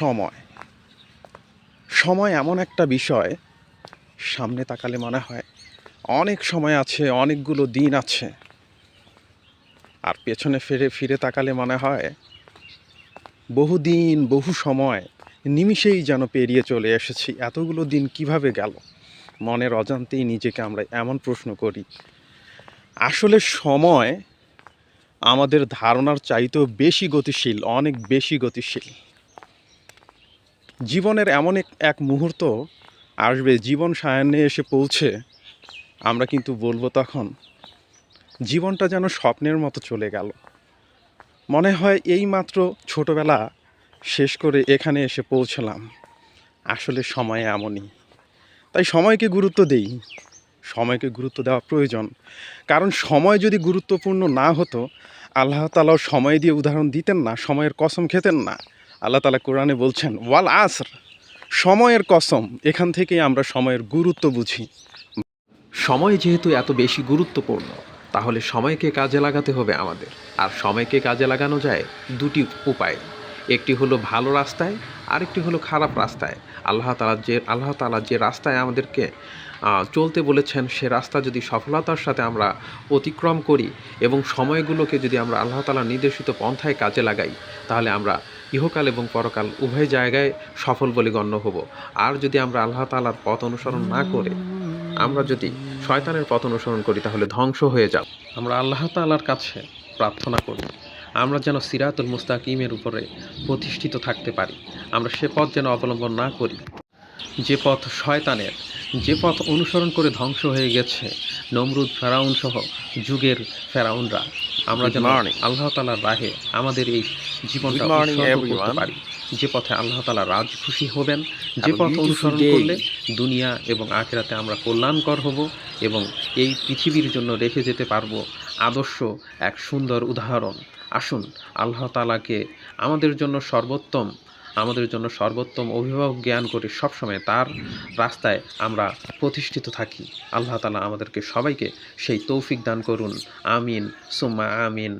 সময় সময় এমন একটা বিষয়, সামনে তাকালে মনে হয় অনেক সময় আছে, অনেকগুলো দিন আছে, আর পেছনে ফিরে ফিরে তাকালে মনে হয় বহু দিন বহু সময় নিমিষেই যেন পেরিয়ে চলে এসেছি। এতগুলো দিন কিভাবে গেল, মনের অজান্তেই নিজেকে আমরা এমন প্রশ্ন করি। আসলে সময় আমাদের ধারণার চাইতেও বেশি গতিশীল, অনেক বেশি গতিশীল। জীবনের এমন এক মুহূর্ত আসবে, জীবন সায়ান্নে এসে পৌঁছে আমরা কিন্তু বলবো তখন জীবনটা যেন স্বপ্নের মতো চলে গেল। মনে হয় এইমাত্র ছোটবেলা শেষ করে এখানে এসে পৌঁছলাম। আসলে সময় এমনই, তাই সময়কে গুরুত্ব দেই, সময়কে গুরুত্ব দেওয়া প্রয়োজন। কারণ সময় যদি গুরুত্বপূর্ণ না হতো, আল্লাহ তাআলাও সময় দিয়ে উদাহরণ দিতেন না, সময়ের কসম খেতেন না। আল্লাহ তাআলা কোরআনে বলছেন ওয়াল আসর, সময়ের কসম। এখান থেকেই আমরা সময়ের গুরুত্ব বুঝি। সময় যেহেতু এত বেশি গুরুত্বপূর্ণ, তাহলে সময়কে কাজে লাগাতে হবে আমাদের। আর সময়কে কাজে লাগানো যায় দুটি উপায়। একটি হলো ভালো রাস্তায়, আরেকটি হলো খারাপ রাস্তায়। আল্লাহ তাআলা যে রাস্তায় আমাদেরকে চলতে বলেছেন, সে রাস্তা যদি সফলতার সাথে আমরা অতিক্রম করি এবং সময়গুলোকে যদি আমরা আল্লাহ তাআলার নির্দেশিত পন্থায় কাজে লাগাই, তাহলে আমরা ইহকাল এবং পরকাল উভয় জায়গায় সফল বলে গণ্য হব। আর যদি আমরা আল্লাহ তাআলার পথ অনুসরণ না করে আমরা যদি শয়তানের পথ অনুসরণ করি, তাহলে ধ্বংস হয়ে যাব। আমরা আল্লাহ তাআলার কাছে প্রার্থনা করি আমরা যেন সিরাতুল মুস্তাকিমের উপরে প্রতিষ্ঠিত থাকতে পারি। আমরা সে পথ যেন অবলম্বন না করি যে পথ শয়তানের, যে পথ অনুসরণ করে ধ্বংস হয়ে গেছে নমরুদ, ফেরাউন সহ যুগের ফেরাউনরা। আমরা যেন আল্লাহ তাআলার রাহে আমাদের এই জীবনটা উৎসর্গ করতে পারি, যে পথে আল্লাহ তাআলা রাজ খুশি হবেন, যে পথ অনুসরণ করলে দুনিয়া এবং আখিরাতে আমরা কল্যাণকর হব এবং এই পৃথিবীর জন্য রেখে যেতে পারবো আদর্শ এক সুন্দর উদাহরণ। আসুন আল্লাহ তাআলাকে আমাদের জন্য সর্বোত্তম অভিভাবক জ্ঞান করে সবসময় তার রাস্তায় আমরা প্রতিষ্ঠিত থাকি। আল্লাহ তাআলা আমাদেরকে সবাইকে সেই তৌফিক দান করুন। আমিন সুম্মা আমিন।